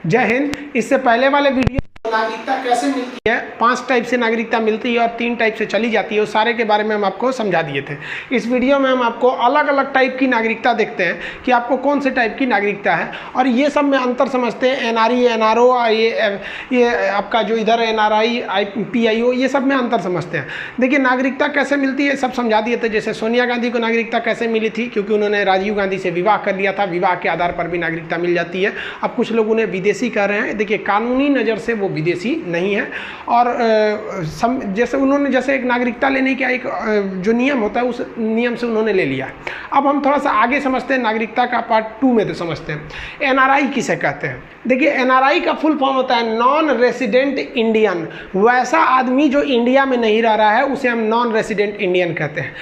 जय हिंद। इससे पहले वाले वीडियो नागरिकता कैसे मिलती है, 5 टाइप से नागरिकता मिलती है और 3 टाइप से चली जाती है, उस सारे के बारे में हम आपको समझा दिए थे। इस वीडियो में हम आपको अलग अलग टाइप की नागरिकता देखते हैं कि आपको कौन से टाइप की नागरिकता है, और ये सब में अंतर समझते हैं। एनआरई, एनआरओ, ये आपका जो इधर एनआरआई, पीआईओ, ये सब में अंतर समझते हैं। देखिए नागरिकता कैसे मिलती है सब समझा दिए थे। जैसे सोनिया गांधी को नागरिकता कैसे मिली थी, क्योंकि उन्होंने राजीव गांधी से विवाह कर लिया था, विवाह के आधार पर भी नागरिकता मिल जाती है। अब कुछ लोग उन्हें विदेशी कह रहे हैं, देखिए कानूनी नज़र से वो विदेशी नहीं है। और जैसे एक नागरिकता लेने का एक जो नियम होता है, उस नियम से उन्होंने ले लिया। अब हम थोड़ा सा आगे समझते हैं, नागरिकता का पार्ट 2 में तो समझते हैं। एनआरआई किसे कहते हैं? देखिए एनआरआई का फुल फॉर्म होता है नॉन रेसिडेंट इंडियन। वैसा आदमी जो इंडिया में नहीं रह रहा है उसे हम नॉन रेसिडेंट इंडियन कहते हैं।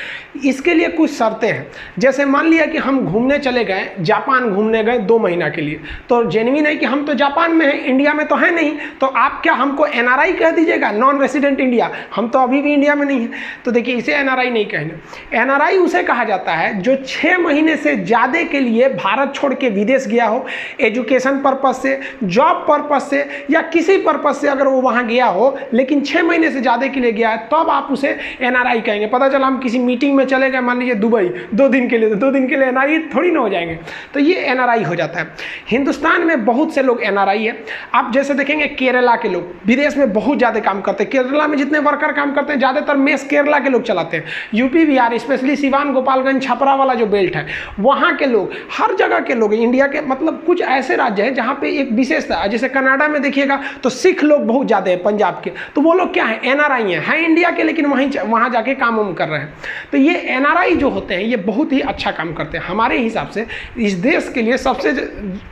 इसके लिए कुछ शर्तें हैं। जैसे मान लिया कि हम घूमने चले गए, जापान घूमने गए 2 महीना के लिए, तो जेन्युइन है कि हम तो जापान में हैं, इंडिया में तो है नहीं, तो आप क्या हमको एनआरआई कह दीजिएगा, नॉन रेसिडेंट इंडिया? हम तो अभी भी इंडिया में नहीं है, तो देखिए इसे एनआरआई नहीं कहने। एनआरआई उसे कहा जाता है जो 6 महीने से ज़्यादा के लिए भारत छोड़ के विदेश गया हो, एजुकेशन पर्पज से, जॉब पर्पज से या किसी पर्पज से अगर वो वहाँ गया हो, लेकिन 6 महीने से ज़्यादा के लिए गया है, तब आप उसे एनआरआई कहेंगे। पता चला हम किसी मीटिंग में चले गए, मान लीजिए दुबई 2 दिन के लिए, तो 2 दिन के लिए एनआरआई थोड़ी ना हो जाएंगे, तो ये एनआरआई हो जाता है। हिंदुस्तान में बहुत से लोग एनआरआई है। आप जैसे देखेंगे केरला के लोग विदेश में बहुत ज़्यादा काम करते हैं। केरला में जितने वर्कर काम करते हैं ज़्यादातर मेस केरला के लोग चलाते हैं। यूपी बिहार, स्पेशली सिवान, गोपालगंज, छपरा वाला जो बेल्ट है, वहाँ के लोग, हर जगह के लोग, इंडिया के मतलब कुछ ऐसे राज्य हैं जहाँ पे एक विशेषता है। जैसे कनाडा में देखिएगा तो सिख लोग बहुत ज़्यादा है, पंजाब के, तो वो लोग क्या है, एनआरआई हैं, इंडिया के, लेकिन वहाँ जाके काम वाम कर रहे हैं। तो ये एनआरआई जो होते हैं ये बहुत ही अच्छा काम करते हैं। हमारे हिसाब से इस देश के लिए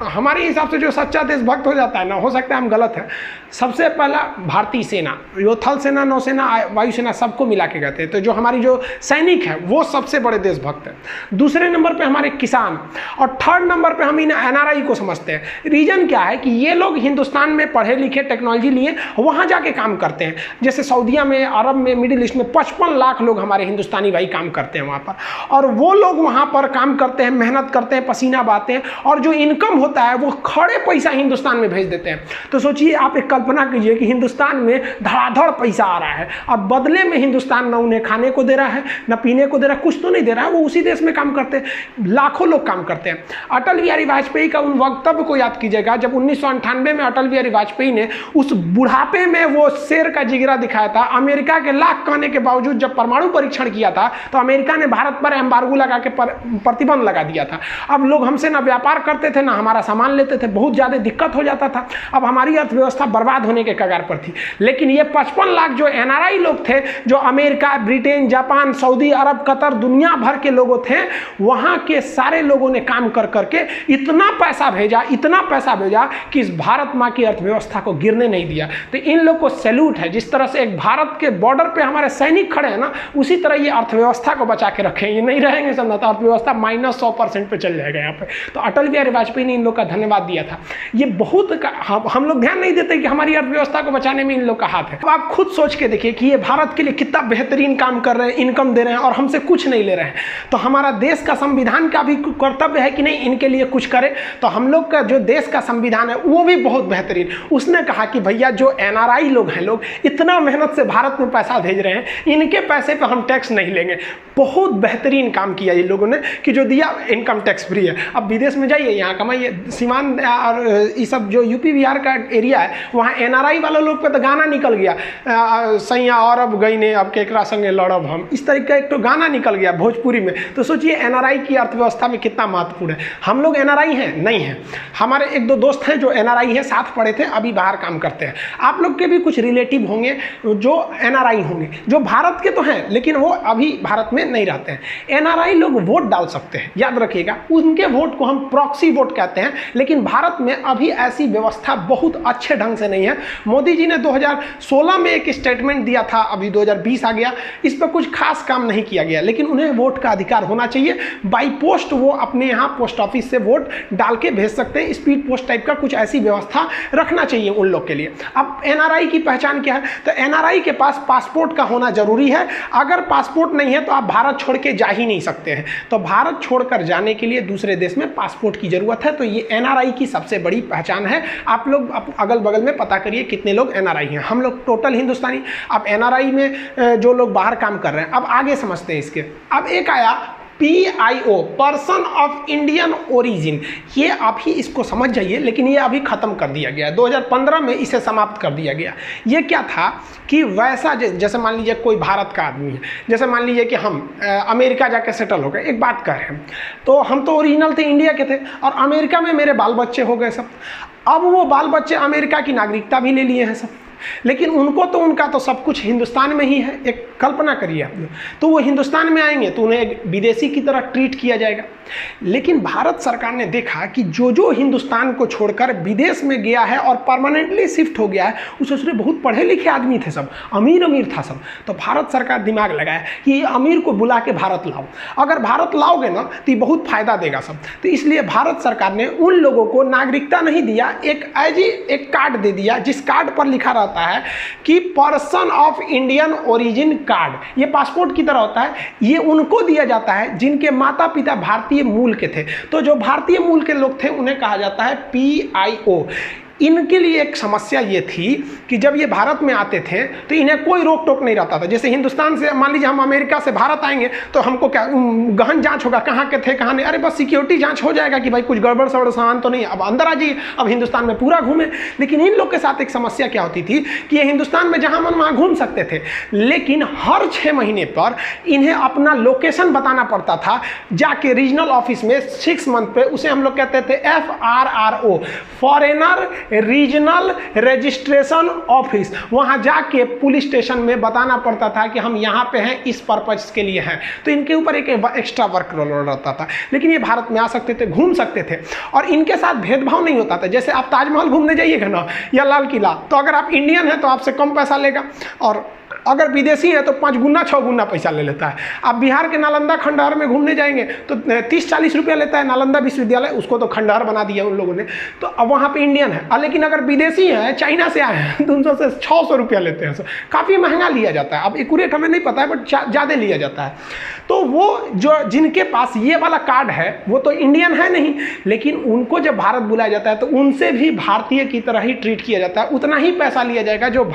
हमारे हिसाब से जो सच्चा देशभक्त हो जाता है ना, हो सकता है हम गलत हैं, सबसे पहला भारतीय सेना, यो थल सेना, नौसेना, वायुसेना, सबको मिला के कहते हैं। तो जो हमारी जो सैनिक है वो सबसे बड़े देशभक्त हैं। दूसरे नंबर पे हमारे किसान, और 3rd नंबर पे हम इन एनआरआई को समझते हैं। रीजन क्या है कि ये लोग हिंदुस्तान में पढ़े लिखे, टेक्नोलॉजी लिए वहाँ जाके काम करते हैं। जैसे सऊदीया में, अरब में, मिडिल ईस्ट में 55 लाख लोग हमारे हिंदुस्तानी भाई काम करते हैं वहाँ पर, और वो लोग वहाँ पर काम करते हैं, मेहनत करते हैं, पसीना बहाते हैं, और जो इनकम होता है वो खड़े पैसा हिंदुस्तान में भेज देते हैं। तो सोचिए, आप एक कल्पना कीजिए कि हिंदुस्तान में धड़ाधड़ पैसा आ रहा है, अब बदले में हिंदुस्तान न उन्हें खाने को दे रहा है, न पीने को दे रहा है, कुछ तो नहीं दे रहा है, वो उसी देश में काम करते हैं, लाखों लोग काम करते हैं। अटल बिहारी वाजपेयी का उन वक्तव्य को याद कीजिएगा, जब 1998 में अटल बिहारी वाजपेयी ने उस बुढ़ापे में वो शेर का जिगरा दिखाया था। अमेरिका के लाख कहने के बावजूद जब परमाणु परीक्षण किया था तो अमेरिका ने भारत पर एम्बार्गो लगा के प्रतिबंध लगा दिया था। अब लोग हमसे ना व्यापार करते थे, ना हमारा सामान लेते थे, बहुत ज़्यादा दिक्कत हो जाता था। अब हमारी अर्थव्यवस्था बर्बाद होने के कगार पर थी। लेकिन ये 55 लाख जो एनआरआई लोग थे, जो अमेरिका, ब्रिटेन, जापान, सऊदी अरब, कतर, दुनिया भर के लोगों थे, वहाँ के सारे लोगों ने काम कर करके इतना पैसा भेजा कि इस भारत माँ की अर्थव्यवस्था को गिरने नहीं दिया। तो इन लोग को सैल्यूट है। जिस तरह से एक भारत के बॉर्डर पे हमारे सैनिक खड़े हैं ना, उसी तरह ये अर्थव्यवस्था को बचा के रखें। ये नहीं रहेंगे समझा तो अर्थव्यवस्था -100% पे चल जाएगा यहाँ पे। तो अटल बिहारी वाजपेयी ने इन लोग का धन्यवाद दिया था। ये बहुत हम लोग ध्यान नहीं देते कि हमारी अर्थव्यवस्था को बचाने में इन लोग का हाथ है। अब आप खुद सोच के देखिए कि ये भारत के लिए कितना बेहतरीन काम कर रहे हैं, इनकम दे रहे हैं, और हमसे कुछ नहीं ले रहे हैं। तो हमारा देश का संविधान का भी कर्तव्य है कि नहीं इनके लिए कुछ करे। तो हम लोग का जो देश का संविधान है वो भी बहुत बेहतरीन। उसने कहा कि भैया जो एनआरआई लोग हैं, लोग इतना मेहनत से भारत में पैसा भेज रहे हैं, इनके पैसे पे हम टैक्स नहीं लेंगे। बहुत बेहतरीन काम किया ये लोगों ने कि जो दिया इनकम टैक्स फ्री है। अब विदेश में जाइए, यहाँ कमाइए। सीमान और ये सब जो यूपी बिहार का एरिया है, वहाँ एनआरआई वाले लोग पे तो गाना निकल गया, सैया और अब गई ने अब केकरा संगे लड़ब हम, इस तरीके का एक तो गाना निकल गया भोजपुरी में। तो सोचिए एनआरआई की अर्थव्यवस्था में कितना महत्वपूर्ण है। हम लोग एनआरआई हैं? नहीं है। हमारे 1-2 दोस्त हैं जो एनआरआई हैं, साथ पढ़े थे, अभी बाहर काम करते हैं। आप लोग के भी कुछ रिलेटिव होंगे जो एनआरआई होंगे, जो भारत के तो हैं लेकिन वो अभी भारत में नहीं रहते हैं। एनआरआई लोग वोट डाल सकते हैं, याद रखिएगा। उनके वोट को हम प्रॉक्सी वोट कहते हैं, लेकिन भारत में अभी ऐसी व्यवस्था बहुत अच्छे ढंग से नहीं नहीं है। मोदी जी ने 2016 में एक स्टेटमेंट दिया था, अभी 2020 आ गया, इस पर कुछ खास काम नहीं किया गया, लेकिन उन्हें वोट का अधिकार होना चाहिए। बाई पोस्ट वो अपने यहाँ पोस्ट ऑफिस से वोट डाल के भेज सकते हैं, स्पीड पोस्ट टाइप का कुछ ऐसी व्यवस्था रखना चाहिए उन लोग के लिए। अब एनआरआई की पहचान क्या है? तो एनआरआई के पास पासपोर्ट का होना जरूरी है। अगर पासपोर्ट नहीं है तो आप भारत छोड़ के जा ही नहीं सकते हैं। तो भारत छोड़कर जाने के लिए दूसरे देश में पासपोर्ट की जरूरत है। तो ये एनआरआई की सबसे बड़ी पहचान है। आप लोग अगल बगल में पता करिए कितने लोग एनआरआई हैं। हम लोग टोटल हिंदुस्तानी। अब एनआरआई में जो लोग बाहर काम कर रहे हैं, अब आगे समझते हैं इसके। अब एक आया PIO, person of Indian origin. ये आप ही इसको समझ जाइए, लेकिन ये अभी ख़त्म कर दिया गया। 2015 में इसे समाप्त कर दिया गया। ये क्या था कि वैसा जैसे मान लीजिए कोई भारत का आदमी है, जैसे मान लीजिए कि हम अमेरिका जाके सेटल हो गए, एक बात कर रहे हैं, तो हम तो ओरिजिनल थे, इंडिया के थे, और अमेरिका में मेरे बाल बच्चे हो गए सब। अब वो बाल बच्चे अमेरिका की नागरिकता भी ले लिए हैं सब, लेकिन उनका तो सब कुछ हिंदुस्तान में ही है। एक कल्पना करिए आप लोग, तो वो हिंदुस्तान में आएंगे तो उन्हें एक विदेशी की तरह ट्रीट किया जाएगा। लेकिन भारत सरकार ने देखा कि जो हिंदुस्तान को छोड़कर विदेश में गया है और परमानेंटली शिफ्ट हो गया है, उससे बहुत पढ़े लिखे आदमी थे सब, अमीर था सब। तो भारत सरकार दिमाग लगाया कि ये अमीर को बुला के भारत लाओ। अगर भारत लाओगे ना तो ये बहुत फायदा देगा सब। तो इसलिए भारत सरकार ने उन लोगों को नागरिकता नहीं दिया, एक कार्ड दे दिया, जिस कार्ड पर लिखा रहता है कि person of Indian origin card. ये पासपोर्ट की तरह होता है। ये उनको दिया जाता है जिनके माता पिता भारतीय मूल के थे। तो जो भारतीय मूल के लोग थे उन्हें कहा जाता है PIO। इनके लिए एक समस्या ये थी कि जब ये भारत में आते थे तो इन्हें कोई रोक टोक नहीं रहता था। जैसे हिंदुस्तान से मान लीजिए हम अमेरिका से भारत आएंगे तो हमको क्या गहन जांच होगा, कहाँ के थे कहाँ नहीं, अरे बस सिक्योरिटी जांच हो जाएगा कि भाई कुछ गड़बड़ सड़बड़ सामान तो नहीं, अब अंदर आ जाइए, अब हिंदुस्तान में पूरा घूमे। लेकिन इन लोग के साथ एक समस्या क्या होती थी कि ये हिंदुस्तान में जहाँ मन वहाँ घूम सकते थे, लेकिन हर 6 महीने पर इन्हें अपना लोकेशन बताना पड़ता था जाके रीजनल ऑफिस में 6 मंथ पे। उसे हम लोग कहते थे FRRO, foreigner regional registration office. वहां जाके पुलिस स्टेशन में बताना पड़ता था कि हम यहाँ पे हैं, इस पर्पज के लिए हैं। तो इनके ऊपर एक एक्स्ट्रा वर्क लोड रहता था। लेकिन ये भारत में आ सकते थे, घूम सकते थे, और इनके साथ भेदभाव नहीं होता था। जैसे आप ताजमहल घूमने जाइएगा ना या लाल किला, तो अगर आप इंडियन हैं तो आपसे कम पैसा लेगा, और अगर विदेशी है तो 5 गुना 6 गुना पैसा ले लेता है। आप बिहार के नालंदा खंडहर में घूमने जाएंगे तो 30-40 रुपया लेता है नालंदा विश्वविद्यालय, उसको तो खंडहर बना दिया उन लोगों ने। तो अब वहाँ पे इंडियन है, लेकिन अगर विदेशी है, चाइना से आए हैं, तो उनसे 600 रुपया लेते हैं। काफ़ी महंगा लिया जाता है। अब एक्यूरेट हमें नहीं पता है, बट ज़्यादा लिया जाता है। तो वो जो जिनके पास ये वाला कार्ड है वो तो इंडियन है नहीं, लेकिन उनको जब भारत बुलाया जाता है तो उनसे भी भारतीय की तरह ही ट्रीट किया जाता है। उतना ही पैसा लिया जाएगा जो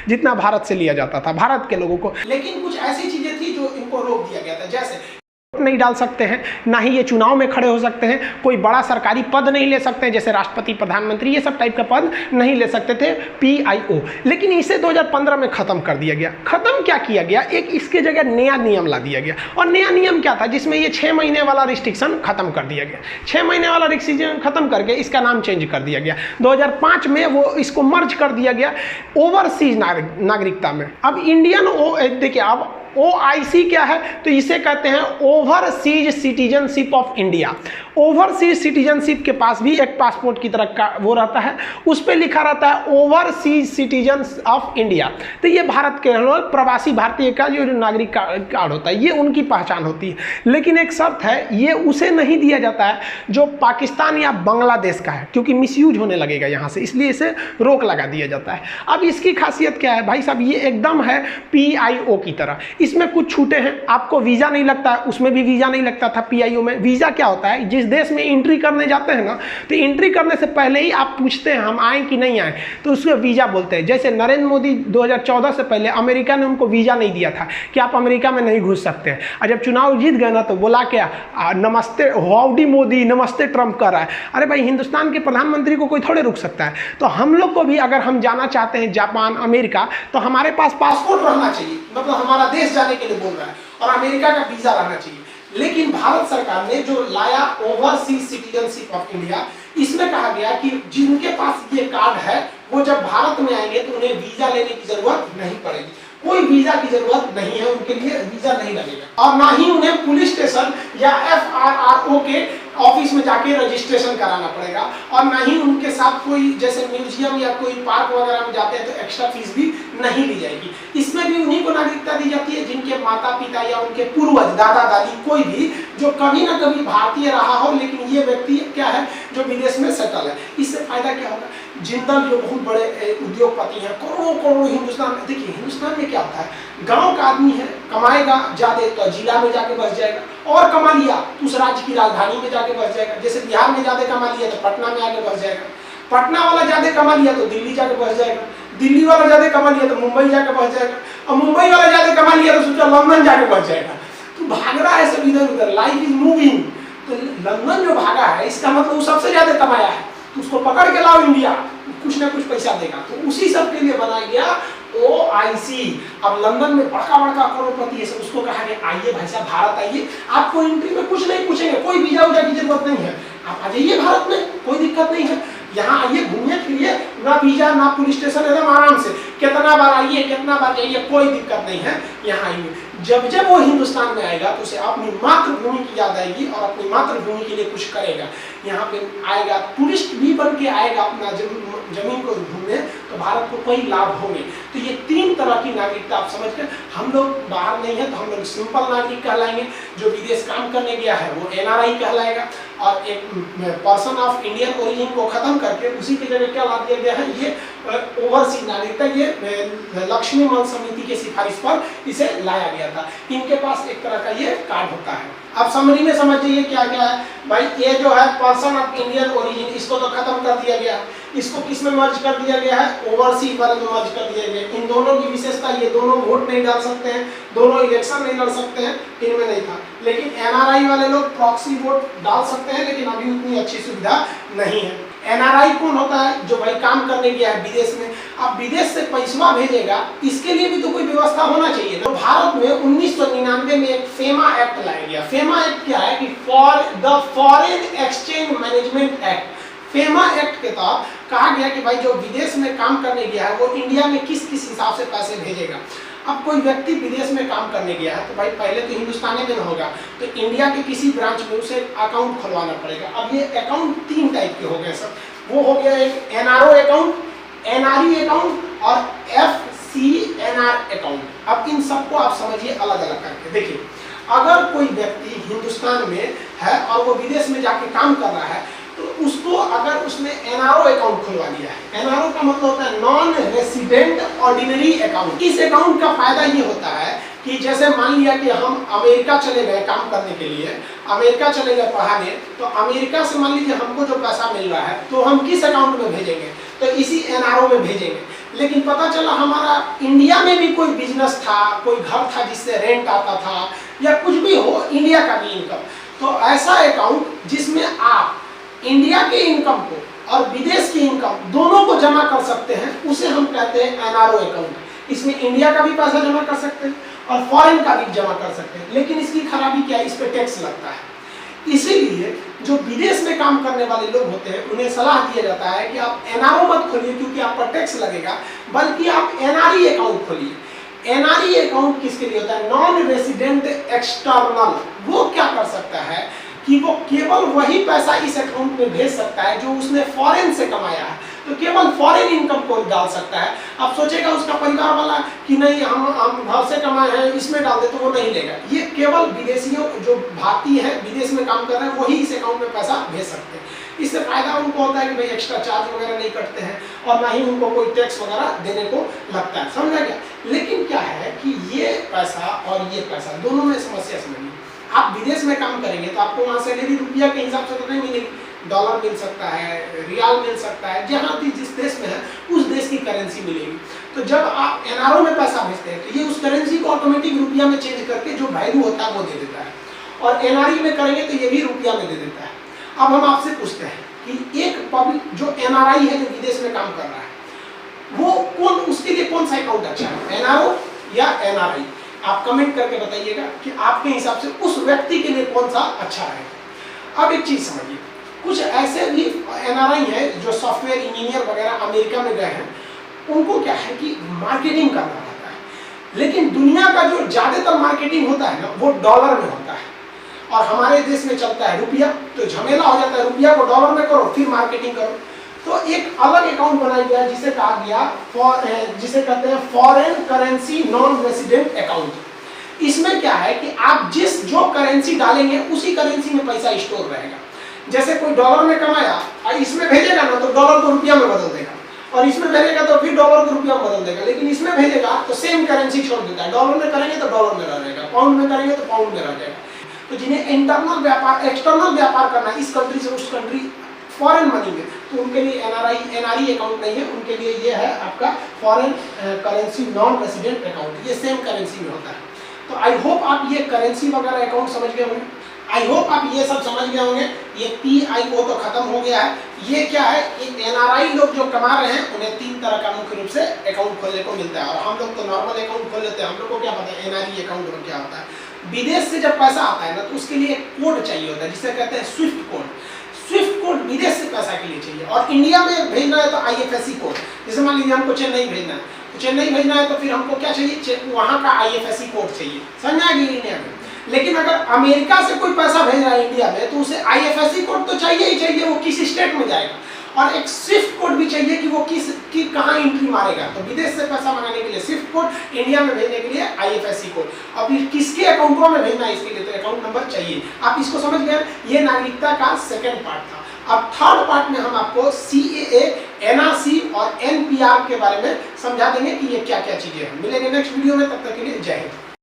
जितना भारत से लिया जाता था भारत के लोगों को। लेकिन कुछ ऐसी चीजें थी जो इनको रोक दिया गया था, जैसे नहीं डाल सकते हैं, ना ही ये चुनाव में खड़े हो सकते हैं, कोई बड़ा सरकारी पद नहीं ले सकते हैं, जैसे राष्ट्रपति, प्रधानमंत्री, ये सब टाइप का पद नहीं ले सकते थे PIO। लेकिन इसे 2015 में खत्म कर दिया गया। खत्म क्या किया गया, एक इसके जगह नया नियम ला दिया गया। और नया नियम क्या था, जिसमें ये 6 महीने वाला रिस्ट्रिक्शन खत्म कर दिया गया। 6 महीने वाला रिस्ट्रिक्शन खत्म करके इसका नाम चेंज कर दिया गया। 2005 में वो इसको मर्ज कर दिया गया ओवरसीज नागरिकता में। अब इंडियन, देखिए अब OIC क्या है, तो इसे कहते हैं overseas citizenship of India. Overseas citizenship के पास भी एक पासपोर्ट की तरह का वो रहता है, उस पर लिखा रहता है ओवरसीज सिटीजन्स ऑफ इंडिया। तो ये भारत के प्रवासी भारतीय का जो नागरिक कार्ड होता है, ये उनकी पहचान होती है। लेकिन एक शर्त है, ये उसे नहीं दिया जाता है जो पाकिस्तान या बांग्लादेश का है, क्योंकि मिसयूज होने लगेगा यहाँ से, इसलिए इसे रोक लगा दिया जाता है। अब इसकी खासियत क्या है भाई साहब, ये एकदम है PIO की तरह। इसमें कुछ छूटे हैं, आपको वीज़ा नहीं लगता है, उसमें भी वीज़ा नहीं लगता था PIO में। वीज़ा क्या होता है, जिस देश में एंट्री करने जाते हैं ना, तो एंट्री करने से पहले ही आप पूछते हैं हम आए कि नहीं आए, तो उसको वीज़ा बोलते हैं। जैसे नरेंद्र मोदी 2014 से पहले अमेरिका ने उनको वीज़ा नहीं दिया था कि आप अमेरिका में नहीं घुस सकते हैं, और जब चुनाव जीत गए ना तो बोला क्या, नमस्ते हाउडी मोदी, नमस्ते ट्रंप कर रहा है। अरे भाई, हिंदुस्तान के प्रधानमंत्री को कोई थोड़े रुक सकता है। तो हम लोग को भी अगर हम जाना चाहते हैं जापान, अमेरिका, तो हमारे पास पासपोर्ट रहना चाहिए, मतलब हमारा देश जाने के लिए बोल रहा है, और अमेरिका का वीजा रहना चाहिए। लेकिन भारत सरकार ने जो लाया ओवरसीज सिटीजनशिप ऑफ इंडिया, इसमें कहा गया कि जिनके पास ये कार्ड है वो जब भारत में आएंगे तो उन्हें वीजा लेने की जरूरत नहीं पड़ेगी। कोई वीजा की जरूरत नहीं है, उनके लिए वीजा नहीं लगेगा, और ना ही उन्हें पुलिस स्टेशन या FRRO के ऑफिस में जाके रजिस्ट्रेशन कराना पड़ेगा, और ना ही उनके साथ कोई जैसे म्यूजियम या कोई पार्क वगैरह में जाते हैं तो एक्स्ट्रा फीस भी नहीं ली जाएगी। इसमें भी उन्हीं को नागरिकता दी जाती है जिनके माता पिता या उनके पूर्वज दादा दादी कोई भी जो कभी ना कभी भारतीय रहा हो, लेकिन ये व्यक्ति क्या है जो विदेश में सेटल है। इससे फायदा क्या होगा, जिंदल जो बहुत बड़े उद्योगपति हैं, करोड़ों करोड़ों हिंदुस्तान में, देखिए हिंदुस्तान में क्या होता है, गांव का आदमी है कमाएगा ज्यादा तो जिला में जाके बस जाएगा, और कमा लिया उस राज्य की राजधानी में जाके बस जाएगा। जैसे बिहार में ज्यादा कमा लिया तो पटना में आके बस जाएगा, पटना वाला ज्यादा कमा लिया तो दिल्ली जाके बस जाएगा, दिल्ली वाला ज्यादा कमा लिया तो मुंबई जाके बस जाएगा, और मुंबई वाला ज्यादा कमा लिया तो सोचा लंदन जाके बस जाएगा। तो भाग रहा है सब इधर उधर, लाइफ इज मूविंग। तो लंदन जो भागा है इसका मतलब वो सबसे ज्यादा कमाया है, तो उसको पकड़ के लाओ इंडिया, कुछ ना कुछ पैसा देगा। तो उसी सब के लिए बनाया गया OIC। अब लंदन में बड़का बड़का करोड़पति है सब, उसको कहा गया आइए भाई साहब भारत आइए, आपको एंट्री में कुछ नहीं पूछेंगे, कोई वीजा उजा की जरूरत नहीं है, आप आ जाइए भारत में, कोई दिक्कत नहीं है, यहाँ आइए घूमिए फिरिए, ना वीजा ना पुलिस स्टेशन, एकदम आराम से कितना बार आइए कितना बार जाइए, कोई दिक्कत नहीं है, यहाँ आइए। जब जब वो हिंदुस्तान में आएगा तो उसे अपनी मातृभूमि की याद आएगी और अपनी मातृभूमि के लिए कुछ करेगा। यहाँ पे आएगा टूरिस्ट भी बन के आएगा अपना जमीन को घूमने, तो भारत को कई लाभ होंगे। तो ये 3 तरह की नागरिकता आप समझ कर, हम लोग बाहर नहीं है तो हम लोग सिंपल नागरिक कहलाएंगे, जो विदेश काम करने गया है वो NRI कहलाएगा, और एक पर्सन ऑफ इंडियन ओरिजिन को खत्म करके उसी की जगह क्या ला दिया गया है, ये ओवरसीज नागरिकता, ये लक्ष्मी मंच समिति के सिफारिश पर इसे लाया गया था। इनके पास एक तरह का ये कार्ड होता है। अब समरी में समझ जाइए क्या क्या है भाई, ये जो है पर्सन ऑफ इंडियन ओरिजिन, इसको तो खत्म कर दिया गया, इसको किस में मर्ज कर दिया गया है, ओवरसीज वाले में मर्ज कर दिया गया। इन दोनों की विशेषता, ये दोनों वोट नहीं डाल सकते हैं, दोनों इलेक्शन नहीं लड़ सकते हैं, इनमें नहीं था। लेकिन NRI वाले लोग प्रॉक्सी वोट डाल सकते हैं, लेकिन अभी उतनी अच्छी सुविधा नहीं है। NRI कौन होता है, जो भाई काम करने गया है विदेश में, अब विदेश से पैसा भेजेगा, इसके लिए भी तो कोई व्यवस्था होना चाहिए। तो भारत में 1999 में एक फेमा एक्ट लाया गया। फेमा एक्ट क्या है कि foreign exchange management act. FEMA act के तहत कहा गया कि भाई जो विदेश में काम करने गया है वो इंडिया में किस किस हिसाब से पैसे भेजेगा। अब कोई व्यक्ति विदेश में काम करने गया है तो भाई पहले तो हिंदुस्तान में ना होगा, तो इंडिया के किसी ब्रांच में उसे अकाउंट खुलवाना पड़ेगा। अब ये अकाउंट 3 टाइप के हो गए सर, वो हो गया एक NRO अकाउंट, NRE अकाउंट और FCNR अकाउंट। अब इन सबको आप समझिए अलग अलग करके। देखिए, अगर कोई व्यक्ति हिंदुस्तान में है और वो विदेश में जाके काम कर रहा है, तो उसको अगर उसने NRO अकाउंट खुलवा लिया है, NRO का मतलब होता है नॉन रेसिडेंट ऑर्डिनरी अकाउंट। इस अकाउंट का फायदा ये होता है कि जैसे मान लिया कि हम अमेरिका चले गए काम करने के लिए, अमेरिका चले गए पढ़ाने, तो अमेरिका से मान लीजिए हमको जो पैसा मिल रहा है तो हम किस अकाउंट में भेजेंगे, तो इसी NRO में भेजेंगे। लेकिन पता चला हमारा इंडिया में भी कोई बिजनेस था, कोई घर था जिससे रेंट आता था, या कुछ भी हो इंडिया का भी इनकम, तो ऐसा अकाउंट जिसमें आप इंडिया के इनकम को और विदेश की इनकम दोनों को जमा कर सकते हैं, उसे हम कहते हैं NRO अकाउंट। इसमें इंडिया का भी पैसा जमा कर सकते हैं और फॉरेन का भी जमा कर सकते हैं। लेकिन इसकी खराबी क्या है, इस पे टैक्स लगता है। इसीलिए जो विदेश में काम करने वाले लोग होते हैं उन्हें सलाह दिया जाता है कि आप NRO मत खोलिए क्योंकि आप पर टैक्स लगेगा, बल्कि आप NRE अकाउंट खोलिए। NRE अकाउंट किसके लिए होता है, नॉन रेसिडेंट एक्सटर्नल। वो क्या कर सकता है कि वो केवल वही पैसा इस अकाउंट में भेज सकता है जो उसने फॉरेन से कमाया है, तो केवल फॉरेन इनकम को डाल सकता है। अब सोचेगा उसका परिवार वाला कि नहीं हम घर से कमाए हैं इसमें डाल दे, तो वो नहीं लेगा। ये केवल विदेशियों जो भारतीय है विदेश में काम कर रहे हैं वही इस अकाउंट में पैसा भेज सकते हैं। इससे फायदा उनको होता है कि भाई एक्स्ट्रा चार्ज वगैरह नहीं कटते हैं और ना ही उनको कोई टैक्स वगैरह देने को लगता है, समझा क्या। लेकिन क्या है कि ये पैसा और ये पैसा दोनों में समस्या समझिए। आप विदेश में काम करेंगे तो आपको वहाँ सैलरी रुपया के हिसाब से तो नहीं मिलेगी, डॉलर मिल सकता है, रियाल मिल सकता है, जहाँ भी जिस देश में है उस देश की करेंसी मिलेगी। तो जब आप NRO में पैसा भेजते हैं तो ये उस करेंसी को ऑटोमेटिक रुपया में चेंज करके जो वैल्यू होता है वो दे देता है, और NRE में करेंगे तो ये भी रुपया में दे देता है। अब हम आपसे पूछते हैं कि एक पब्लिक जो NRI है जो विदेश में काम कर रहा है वो कौन, उसके लिए कौन सा अकाउंट अच्छा है, NRO या NRI? आप कमेंट करके बताइएगा कि आपके हिसाब से उस व्यक्ति के लिए कौन सा अच्छा है। अब एक चीज समझिए, कुछ ऐसे भी NRI है जो सॉफ्टवेयर इंजीनियर वगैरह अमेरिका में गए हैं, उनको क्या है कि मार्केटिंग करना रहता है, लेकिन दुनिया का जो ज्यादातर मार्केटिंग होता है ना वो डॉलर में होता है। और हमारे देश में चलता है रुपया, तो झमेला हो जाता है, रुपया को डॉलर में करो फिर मार्केटिंग करो। तो एक अलग अकाउंट बनाया गया जिसे कहा गया जिसे कहते हैं foreign currency non resident account. इसमें क्या है कि आप जो करेंसी डालेंगे उसी करेंसी में पैसा स्टोर रहेगा। जैसे कोई डॉलर में कमाया और इसमें भेजेगा ना तो डॉलर को रुपया में बदल देगा, और इसमें भेजेगा तो फिर डॉलर को रुपया में बदल देगा, लेकिन इसमें भेजेगा तो सेम करेंसी छोड़ देता है। डॉलर में करेंगे तो डॉलर में रह जाएगा, पाउंड में करेंगे तो पाउंड में रह जाएगा। तो जिन्हें इंटरनल व्यापार एक्सटर्नल व्यापार करना है इस कंट्री से उस कंट्री फॉरेन मनी में, तो उनके लिए एनआरई अकाउंट नहीं है, उनके लिए ये है आपका foreign currency non resident account, ये सेम करेंसी में होता है। तो आई होप आप ये करेंसी वगैरह अकाउंट समझ गए होंगे, आई होप आप ये सब समझ गए होंगे। ये PIO तो खत्म हो गया है। ये क्या है, एनआरआई लोग जो कमा रहे हैं उन्हें 3 तरह का मुख्य रूप से अकाउंट खोलने को मिलता है, और हम लोग तो नॉर्मल अकाउंट खोल लेते हैं। हम लोग को क्या पता है एनआरई अकाउंट में क्या होता है। विदेश से जब पैसा आता है ना तो उसके लिए एक कोड चाहिए होता है जिसे कहते हैं स्विफ्ट कोड। स्विफ्ट कोड विदेश से पैसा के लिए चाहिए, और इंडिया में भेजना है तो IFSC कोड। जैसे मान लीजिए हमको चेन्नई भेजना है, तो चेन्नई भेजना है तो फिर हमको क्या चाहिए, वहाँ का IFSC कोड चाहिए, समझ आ गई इंडिया में। लेकिन अगर अमेरिका से कोई पैसा भेज रहा है इंडिया में तो उसे IFSC कोड तो चाहिए ही चाहिए, वो किस स्टेट में जाएगा, और एक स्विफ्ट कोड भी चाहिए कि वो कहाँ एंट्री मारेगा। तो विदेश से पैसा मंगाने के लिए स्विफ्ट कोड, इंडिया में भेजने के लिए IFSC कोड। अब किसके अकाउंटों में भेजना है इसके लिए तो अकाउंट नंबर चाहिए। आप इसको समझ गए, ये नागरिकता का सेकंड पार्ट था। अब थर्ड पार्ट में हम आपको CAA, NRC और NPR के बारे में समझा देंगे कि ये क्या क्या चीजें हैं। मिलेंगे नेक्स्ट वीडियो में, तब तक के लिए जय हिंद।